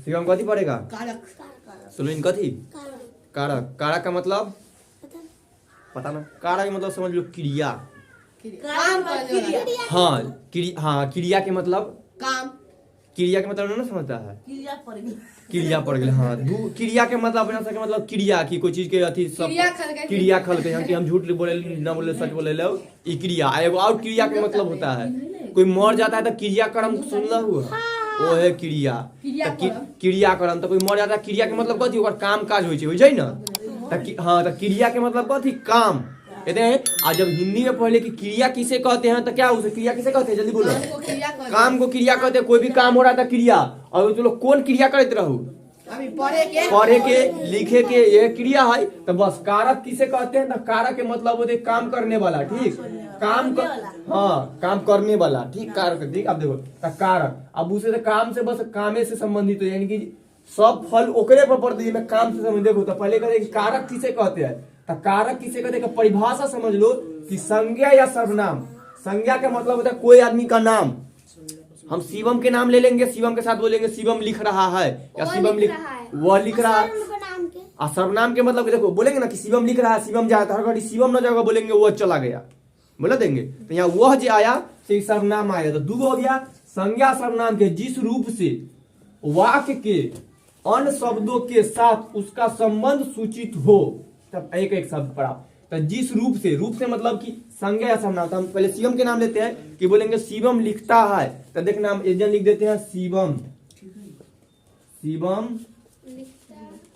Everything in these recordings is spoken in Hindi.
शिवम कथी पड़ेगा? कारक। सुनिन कथी? कारक। कारक का मतलब पता ना। कारक का मतलब समझ लो क्रिया। काम का क्रिया। हाँ क्रिया के मतलब काम। क्रिया के मतलब ना समझता है। क्रिया पड़ गई। हाँ क्रिया के मतलब अपना सबके मतलब क्रिया की कोई चीज के अथी सब क्रिया खल के कि हम झूठ बोले ना बोले सच बोले लो ई क्रिया। एगो और क्रिया के मतलब होता है कोई मर जाता है तो क्रिया कर्म सुनना हुआ वो है क्रिया। क्रिया कर्म तो कोई मर जाता है क्रिया के मतलब कथी ओकर काम काज होई छै ना। हाँ तो क्रिया के मतलब कथी काम कहते हैं। आज जब हिंदी में पढ़ले कि क्रिया किसे कहते हैं तो क्या उसे क्रिया किसे कहते हैं जल्दी बोलो। काम को क्रिया कहते हैं। कोई भी काम हो रहा था क्रिया और तुम लोग कौन क्रिया करते रहो? अभी पढ़े के लिखे के ये क्रिया है। तो बस कारक किसे कहते हैं? तो कारक के मतलब होते काम करने वाला। ठीक काम करने वाला। ठीक कारक। ठीक अब देखो कारक अब उसे तो काम से बस कामे से संबंधित हो यानी कि सब फल ओकरे पर पड़ती है काम से संबंधित। देखो तो पहले कहते कि कारक किसे कहते हैं तो कारक किसे कहते हैं परिभाषा समझ लो कि संज्ञा या सर्वनाम। संज्ञा का मतलब होता है कोई आदमी का नाम। हम शिवम के नाम ले लेंगे शिवम के साथ बोलेंगे शिवम लिख रहा है या शिवम वह लिख रहा है। और सर्वनाम के मतलब देखो बोलेंगे ना कि शिवम लिख रहा है शिवम जाता है हर घड़ी शिवम न जाएगा बोलेंगे वह चला गया बोला देंगे। तो यहाँ वह जो आया से सर्वनाम आया। तो दो हो गया संज्ञा सर्वनाम के जिस रूप से वाक्य के अन्य शब्दों के साथ उसका संबंध सूचित हो। तब एक एक शब्द पढ़ा। तो जिस रूप से मतलब कि संज्ञा या सर्वनाम। तो हम पहले शिवम के नाम लेते हैं कि बोलेंगे शिवम लिखता है तो देखना हम एजन लिख देते हैं शिवम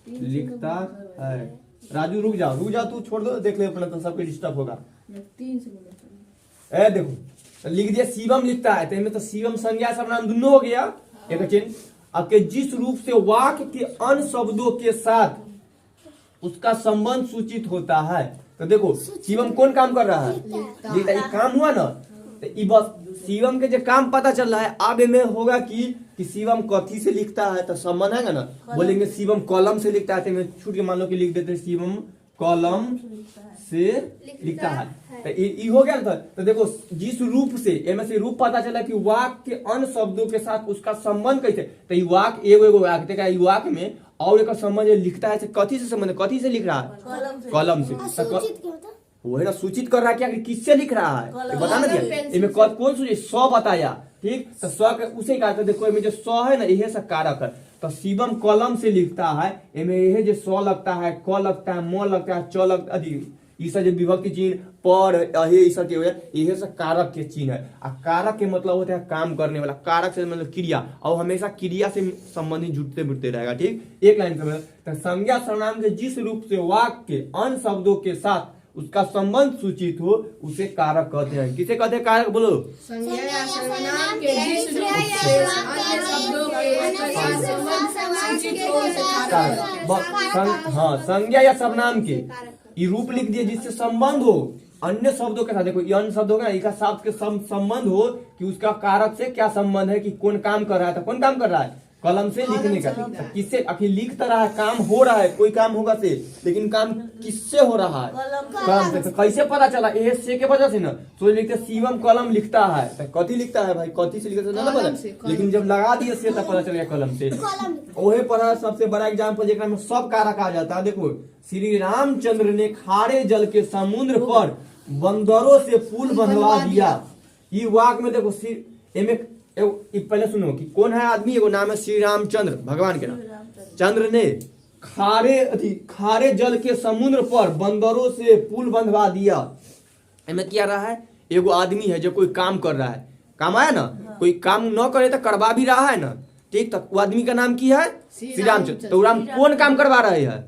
लिखता है। राजू रुक जाओ तू छोड़ दो देख ले अपना तो सबको डिस्टर्ब होगा। देखो तो लिख दिया शिवम लिखता है तो तो शिवम संज्ञा सर्वनाम दोनों हो गया एक चिन्ह। अब जिस रूप से वाक्य के अन्य शब्दों के साथ उसका संबंध सूचित होता है। तो देखो शिवम कौन काम कर रहा है? ये काम हुआ ना। तो बस शिवम के जो काम पता चल रहा है अब में होगा कि शिवम कथी से लिखता है तो संबंध है ना। बोलेंगे शिवम कलम से लिखता है तो छूट के मान लो कि लिख देते हैं शिवम कलम से लिखता है। तो हो गया तो देखो जिस रूप से इनमें से रूप पता चला कि वाक्य के अन्य शब्दों के साथ उसका संबंध कैसे। तो वाक्य एगो वाक्य का वाक्य में और एक संबंध लिखता है कथी से संबंध कथी से लिख रहा है? कलम से। वही ना सूचित कर रहा है क्या किससे लिख रहा है तो बता ना दिया इनमें कौन सूचित स बताया। ठीक तो स के उसे कहा तो देखो इनमें जो स है ना यही सब कारक है। तो शिवम कलम से लिखता है इनमें यही जो स लगता है क लगता है म लगता है च लगता है ये सब जो विभक्ति चिन्ह पर ये सब यही सब कारक के चिन्ह है। और कारक के मतलब होता है काम करने वाला। कारक से मतलब क्रिया और हमेशा क्रिया से संबंधित जुड़ते जुड़ते रहेगा। ठीक एक लाइन से तो संज्ञा सर्वनाम के जिस रूप से वाक्य के अन्य शब्दों के साथ उसका संबंध सूचित हो उसे कारक कहते हैं। किसे कहते हैं कारक बोलो? संज्ञा सर्वनाम के जिस रूप से अन्य शब्दों के साथ संबंध सूचित हो उसे कारक। हाँ संज्ञा या सर्वनाम के ये रूप लिख दिए जिससे संबंध हो अन्य शब्दों के साथ। देखो ये अन्य शब्द होगा इसका शब्द के संबंध हो कि उसका कारक से क्या संबंध है कि कौन काम कर रहा है। तो कौन काम कर रहा है? कलम से लिखने का। किससे आखिर लिख तो रहा है काम हो रहा है कोई काम होगा से लेकिन काम किससे हो रहा है? कलम से। तो कैसे पता चला? ये से के वजह से ना तो लिखते शिवम कलम लिखता है तो कथी लिखता है भाई कथी से लिखता है ना पता लेकिन जब लगा दिए से तब पता चल गया कलम से। वही पढ़ा सबसे बड़ा एग्जाम्पल जेकरा में सब कारक आ जाता है। देखो श्री रामचंद्र ने खारे जल के समुद्र पर बंदरों से पुल बनवा दिया। ये वाक्य में देखो पहले सुनो कि कौन है आदमी एगो नाम है श्री रामचंद्र भगवान के नाम। चंद्र ने खारे जल के समुद्र पर बंदरों से पुल बंधवा दिया। इनमें क्या रहा है एगो आदमी है जो कोई काम कर रहा है। काम आया ना कोई काम न करे तो करवा भी रहा है ना। ठीक तो वो आदमी का नाम की है श्री रामचंद्र। तो राम कौन काम करवा रहे हैं?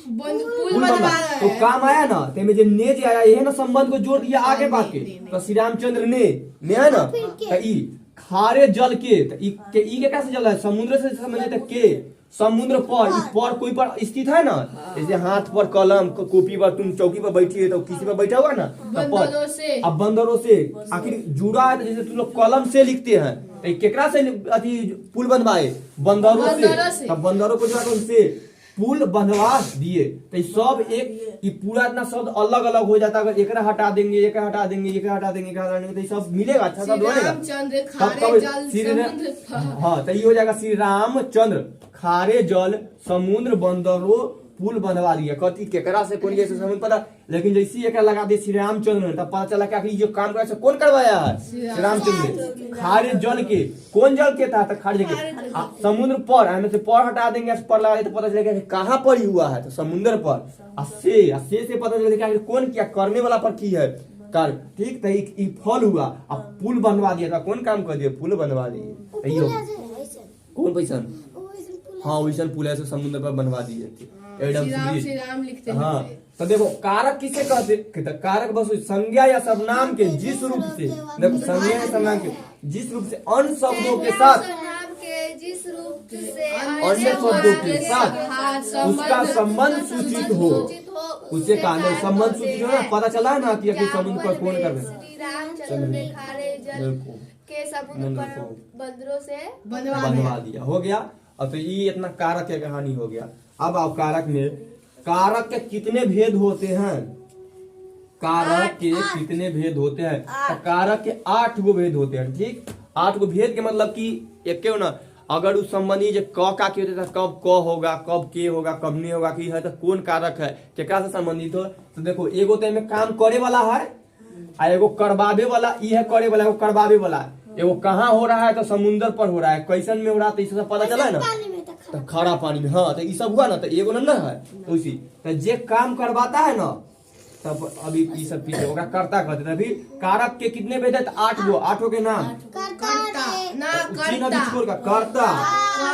पुल बनवा। तो काम आया ना तो में जो ने आया ये ना संबंध को जोड़ दिया आगे बात के। तो श्री रामचंद्र ने है ना तो ई खारे जल के ई के कैसे जल है समुद्र से संबंधित के समुद्र पर कोई पर स्थित है ना। जैसे हाथ पर कलम कॉपी पर तुम चौकी पर बैठी है तो किसी पर बैठा हुआ ना अब बंदरों से आखिर जुड़ा है। जैसे तुम लोग कलम से लिखते हैं तो केकरा से पुल बनवाए? बंदरों से। तब बंदरों को जोड़ा उनसे पुल बंधवा दिए। तो ये सब एक ये पूरा इतना शब्द अलग अलग हो जाता है। अगर एकरा हटा देंगे, एकरा हटा देंगे, एकरा हटा देंगे, एकरा हटा देंगे, तो ये सब मिलेगा, अच्छा शब्द बनेगा। रामचंद्र तब खारे जल श्री समुद्र हाँ, तो ये हो जाएगा श्री रामचंद्र खारे जल समुद्र बंदरो पुल बंधवा दिया। कथी केकरा से कौन जैसे समझ पता, लेकिन जैसे ही एकरा लगा दिए श्री रामचंद्र ने, तब पता चला कि आखिर जो काम करा कौन करवाया है, श्री रामचंद्र ने। खारे जल के, कौन जल के था, तो खारे जल के समुद्र पर, हमें से पर हटा देंगे, पर लगा दे तो पता चलेगा कहाँ पर ही हुआ है, तो समुद्र पर। से पता चलेगा कि कौन किया, करने वाला पर की है कर, ठीक। तो फल हुआ, अब पुल बनवा दिया था, कौन काम कर दिया, पुल बनवा दिए। कौन पैसा, हाँ वैसा पुल ऐसे समुद्र पर बनवा दिए थे एकदम। श्री राम लिखते हैं। हाँ, तो देखो कारक किसे कहते, कारक बस संज्ञा या सर्वनाम के जिस रूप से, देखो संज्ञा या सर्वनाम के जिस रूप से अन्य शब्दों के साथ, जिस रूप से अन्य शब्दों के साथ उसका संबंध सूचित हो, उसे कहा संबंध सूचित हो ना, पता चला ना कि संबंध पर कौन कर रहे हैं। श्री रामचंद्र ने खारे जल के समुद्र पर बंदरों से बनवा दिया, हो गया। अब तो ये इतना कारक की कहानी हो गया। अब आप कारक में, कारक के कितने भेद होते हैं, कारक के कितने भेद होते हैं, तो कारक के 8 गो भेद होते हैं, ठीक। 8 गो भेद के मतलब कि एक क्यों ना, अगर उस संबंधी जो क का होते था, कब क होगा, कब के होगा, कब नहीं होगा, की है, तो कौन कारक है, केकरा से संबंधित हो। तो देखो एगो तो में काम करे वाला है, आ एगो करवावे वाला, ये है करे वाला, एगो करवावे वाला। एगो कहाँ हो रहा है, तो समुद्र पर हो रहा है, कैसन में हो रहा है, तो इससे पता चला है ना, तो खड़ा पानी में। हाँ, तो ये सब हुआ ना, तो एगो ना है, तो इसी तो जे काम करवाता है ना, तब अभी ये सब चीज होगा कर्ता कहते हैं। अभी कारक के कितने भेद है, 8 गो, 8 के नाम, चिन्ह छोड़ का कर्ता,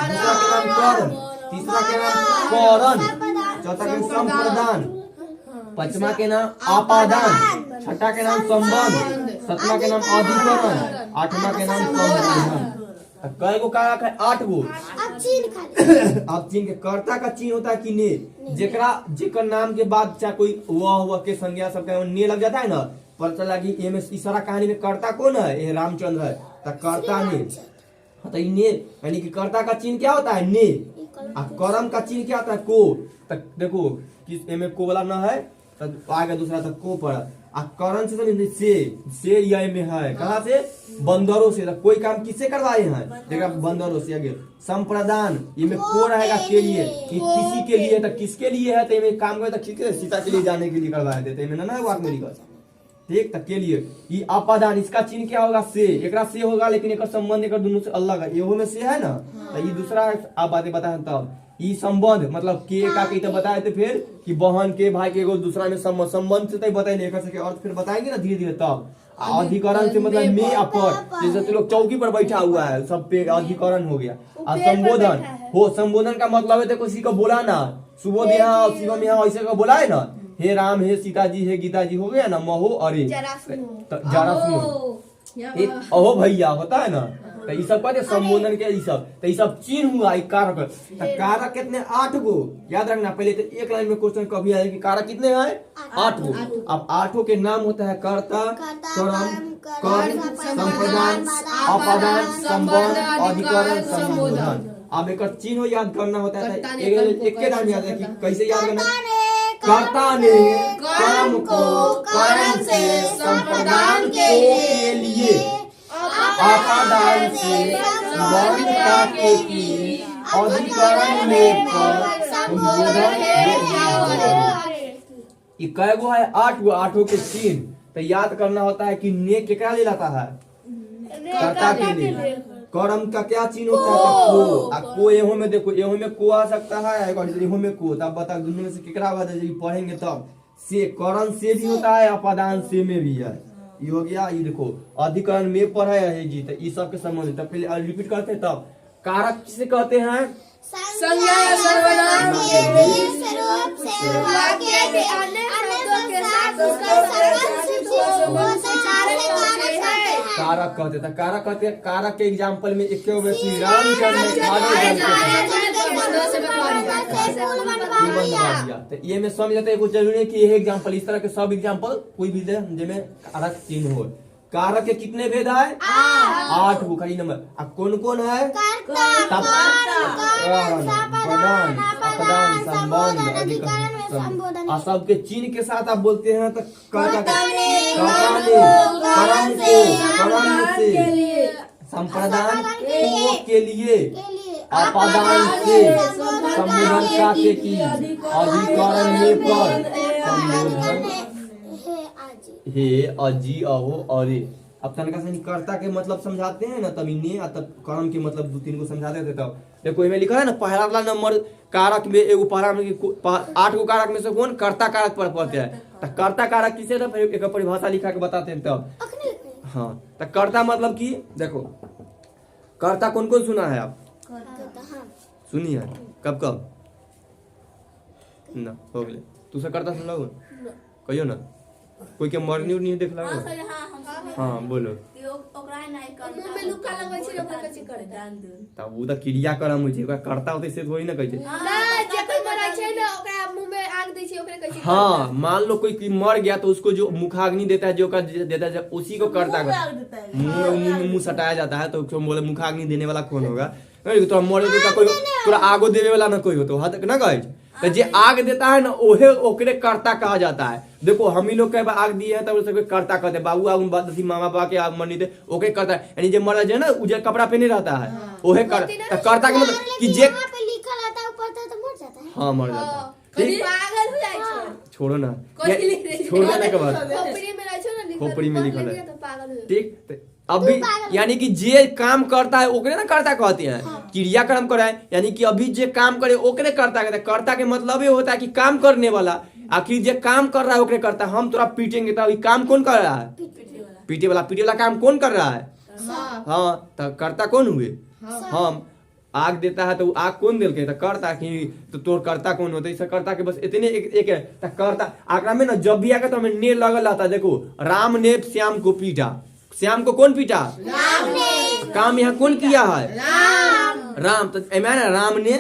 दूसरा के नाम कर्ण, तीसरा के नाम करण, चौथा के नाम संप्रदान, पांचवा के नाम आपादान, छठा के नाम संबंध, सातवां के नाम अधिकरण, आठवां के नाम संबोधन। कई गो कारक है, 8 गो। अब चिन्ह के कर्ता का चिन्ह होता है कि ने, जेकरा जेकर नाम के बाद चाहे कोई वह के संज्ञा सब ने लग जाता है ना, पता चला कि ये में इस सारा कहानी में कर्ता कौन है, ये रामचंद्र है, तो कर्ता ने। तो ने यानी कि कर्ता का चिन्ह क्या होता है, ने। और कर्म का चिन्ह क्या होता है, को। तो देखो किस में को वाला न है, तो आगे दूसरा तो को पड़ा। करण से या में है, कहाँ से, बंदरों से। कोई काम किससे करवाए हैं, देखा बंदरों से। आगे संप्रदान, ये में को रहेगा के लिए, कि किसी के लिए, तो किसके लिए है, तो ये में काम करे, तो सीता के लिए जाने के लिए करवाए देते हैं ना, वाक में लिखा, ठीक। तक के लिए ये अपादान, इसका चिन्ह क्या होगा, से। एकरा से होगा, लेकिन एक संबंध एक दोनों से अलग है, एहो में से है ना, तो ये दूसरा आप बातें बताए। तब ये संबंध मतलब के का के तो बताए थे, फिर कि बहन के भाई के एगो दूसरा में संबंध से तो बताएंगे, एक से अर्थ फिर बताएंगे ना धीरे धीरे। तब अधिकरण से मतलब में अपर, जैसे तो लोग चौकी पर बैठा हुआ है, सब पे अधिकरण हो गया। और संबोधन हो, संबोधन का मतलब है किसी को बोला ना, सुबोध यहाँ शिवम यहाँ ऐसे का बोला है ना, हे राम, हे सीता जी, हे गीता जी, हो गया ना, महो अरे जरा सुनो, अहो भैया होता है ना, तो ये सब कहते संबोधन के, ये सब चिन्ह हुआ कारक। तो कारक कितने, 8 गो, याद रखना। पहले तो एक लाइन में क्वेश्चन कभी आए कि कारक कितने हैं, 8 गो। अब 8 के नाम होता है कर्ता, कर्म, कर्ण, संप्रदान, अपादान, संबंध, अधिकरण, संबोधन। अब एक चिन्ह याद करना होता है, एक के नाम याद है कि कैसे याद करना, कर्ता ने कर्म को करण से संप्रदान के लिए, आपादान से संबंध के की, अधिकरण में संबोधन। ये कै गो है, 8 गो, 8 के चिन्ह। तो याद करना होता है कि ने केकरा ले लाता है, कर्ता के लिए। कर्म का क्या चिन्ह होता है, को। को एहो में देखो, एहो में को आ सकता है, एहो में को। तब बता दोनों में से केकरा बात है, पढ़ेंगे तब। से करण से भी होता है, अपादान से में भी है। ये हो गया, ये देखो अधिकरण में पर है जी, तो ये सब के संबंध। तब पहले रिपीट करते हैं। तब कारक किसे कहते हैं, संज्ञा सर्वनाम के जिस रूप से वाक्य के अन्य शब्दों के साथ उसका संबंध सूचित होता है, कारक कहते थे। कारक कहते हैं, कारक के एग्जाम्पल में एक श्री रामचंद्र तो ये में समझ जाते हैं, कुछ जरूरी है कि ये एग्जाम्पल, इस तरह के सब एग्जाम्पल कोई भी दे जिसमें कारक चिन्ह हो। कारक के कितने भेद है? 8 गो। खाली नंबर। अब कौन कौन है? कर्ता, कारण, प्रधान, अपदान, संबंध, अधिकरण, संबोधन। और सबके चिन्ह के साथ आप बोलते हैं तो कर्ता ने, कर्म से, संप्रदान के लिए, अपदान से, संबोधन का के की, अधिकरण में पर, संबोधन हे अजी अहो अरे। अब तनका से कर्ता के मतलब समझाते हैं ना, तब इन्हें तब कर्म के मतलब 2-3 को समझाते थे। तब देखो इसमें लिखा है ना, पहला वाला नंबर कारक में एगो पारा में 8 गो कारक में से कौन कर्ता कारक पर पढ़ते हैं। तो कर्ता कारक किसे था, एक परिभाषा लिखा के बताते हैं तब। हाँ, तो कर्ता मतलब की देखो, कर्ता कौन कौन सुना है आप? सुनी है? कब कब ना हो गए तू से कर्ता सुन लो कहियो ना, कोई के मरनी उरनी देख लो। हाँ बोलो। तब वो तो क्रियाक्रम होइ छै, ओकरा कर्ता होते से थोड़ी ना कहै छै। हाँ, मान लो कोई मर गया तो उसको जो मुखाग्नि देता है, जो देता है उसी को कर्ता कर। मुंह सटाया जाता है तो बोले मुखाग्नि देने वाला कौन होगा? तोरा मरे तो कोई तोरा आगो देवे वाला ना कोई हो, तो हद ना कहे तो जे आग देता है ना ओहे ओकरे कर्ता कहा जाता है। देखो हम ही लोग के आग दिए हैं तब उसको कर्ता कहते हैं। बाबू आग मामा बाबा के आग मरनी दे ओके कर्ता है, यानी जे मरा जाए ना उजे कपड़ा पहने रहता है ओहे कर्ता के मतलब कि जे लिखा रहता है ऊपर तो मर जाता है। हाँ मर जाता है। पागल हो जाए छै। छोड़ो ना, छोड़ो ना के बाद खोपड़ी में लिखल है। ठीक, अभी यानी कि जे काम करता है ओकरे ना कर्ता कहते हैं। क्रियाक्रम कराए यानी कि अभी जे काम करे ओकरे कर्ता कहते हैं। कर्ता के मतलब ये होता है कि काम करने वाला। आखिर जे काम कर रहा है ओकरे कर्ता। हम तोरा पीटेंगे तो अभी काम कौन कर रहा है? पीटे वाला काम कौन कर रहा है? हाँ, तो कर्ता कौन हुए? हम। आग देता है तो आग कौन दिल के? तो कर्ता की। तो तोर कर्ता कौन होता है? इस कर्ता के बस इतने एक है। तो कर्ता आगरा में ना जब भी आगे तो हमें ने लगल रहता। देखो राम ने श्याम को पीटा। श्याम को कौन पीटा? राम ने। काम यहाँ कौन किया है? राम। तो राम ने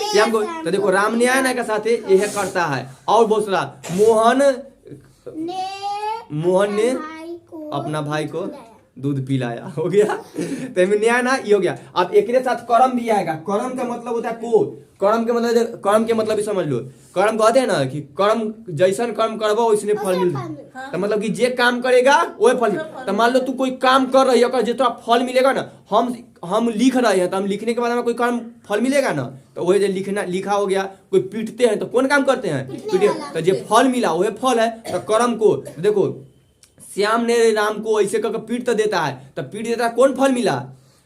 श्याम को। तो देखो राम ने आया ना के साथ यह करता है। और बहुत सारा मोहन ने अपना भाई को दूध पिलाया। हो गया तो न्याय ना ये हो गया। अब एक साथ कर्म भी आएगा। कर्म का मतलब होता है को। कर्म के मतलब भी समझ लो। कर्म कहते हैं ना कि कर्म जैसन कर्म करबो वैसने फल मिल। तो मतलब कि जे काम करेगा वही फल। तो मान लो तू कोई काम कर रही है जो फल मिलेगा ना। हम लिख रहे हैं तो हम लिखने के बाद हमें कोई कर्म फल मिलेगा ना। तो वही जो लिखा हो गया। कोई पीटते हैं तो कौन काम करते हैं? पीटे। तो जो फल मिला वही फल है। तो कर्म को देखो श्याम ने राम को ऐसे करके पीट तो देता है। तो पीट देता है कौन फल मिला?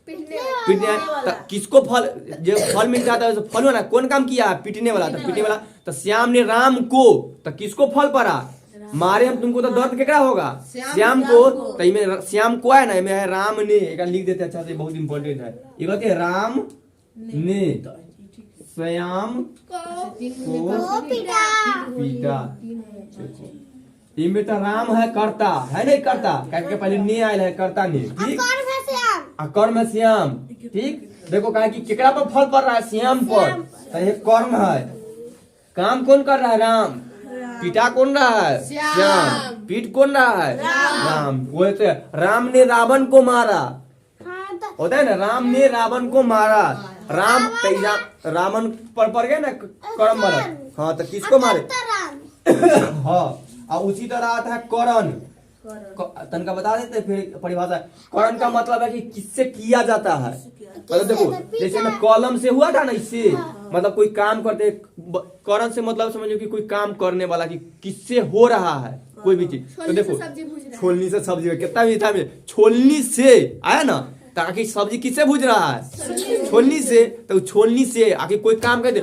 पीटने। तो किसको फल जो फल मिल जाता है फल ना कौन काम किया? पीटने वाला। तो पीटने वाला। तो श्याम ने राम को। तो किसको फल पड़ा? मारे हम तुमको तो दर्द केकरा होगा? श्याम को। तो इनमें श्याम को है ना, इनमें है राम ने। एक लिख देते अच्छा से, बहुत इंपॉर्टेंट है। ये कहते हैं राम ने श्याम को पीटा। इनमें तो राम है कर्ता है नहीं कर्ता क्या पहले ने आयल है कर्ता ने। ठीक, कर्म है श्याम। ठीक, देखो कहा कि केकरा पर फल पड़ रहा है? श्याम पर। तो ये कर्म है। काम कौन कर रहा है? राम। पिता कौन रहा है? श्याम। पीठ कौन रहा है? राम। वो राम ने रावण को मारा होता है ना। राम ने रावण को मारा। रावण पर पड़ गया ना कर्म वाला। हाँ, तो किसको मारे? हाँ, और उसी तरह आता है करण। तनका बता देते फिर परिभाषा। करण का मतलब है कि किससे किया जाता है। मतलब देखो जैसे मैं कलम से हुआ था ना, इससे मतलब कोई काम करते। करण से मतलब समझो कि कोई काम करने वाला कि किससे हो रहा है कोई भी चीज। तो देखो छोलनी से सब्जी कितना मीठा में छोलनी से आया ना। ताकि सब्जी किससे भूज रहा है? छोलनी से। तो छोलनी से आखिर कोई काम करते।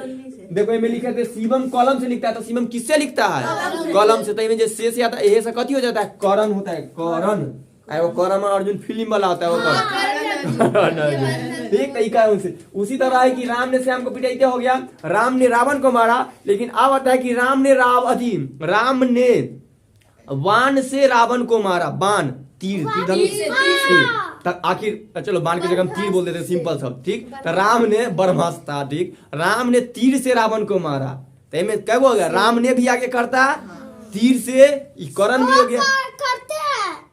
देखो इनमें लिखा है शिवम कलम से लिखता है। तो शिवम किससे लिखता है? कलम से। तो इनमें जो से आता है यह से कथी हो जाता है? करण होता है। करण वो करण अर्जुन फिल्म वाला होता है वो करण। ठीक, तरीका है उनसे। उसी तरह है कि राम ने श्याम को पिटाइते हो गया। राम ने रावण को मारा। लेकिन अब आता है कि राम ने बाण से रावण को मारा। बाण तीर धनुष। आखिर चलो बाण की जगह हम तीर बोल देते सिंपल सब। ठीक, तो राम ने ब्रह्मास्त्र। ठीक, राम ने तीर से रावण को मारा। तो इनमें क्या हो गया? राम ने भी आगे करता तीर से करण भी हो गया।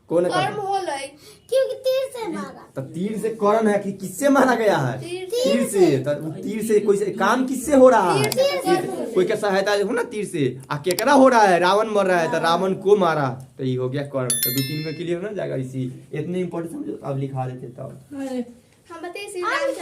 कौन है कर्म कर्म? होलै क्योंकि तीर से मारा। तो तीर से कर्ण है कि किससे मारा गया है? तीर तीर से। तो तीर से कोई काम किससे हो रहा है? तीर से। कोई का सहायता हो ना तीर से। आ केकरा हो रहा है? रावण मर रहा है तो रावण को मारा, तो ये हो गया कर्म। तो 2-3 में क्लियर हो ना जाएगा। इसी इतने इंपॉर्टेंट समझो, अब लिखा देते तब। हम बताइए श्री रामचंद्र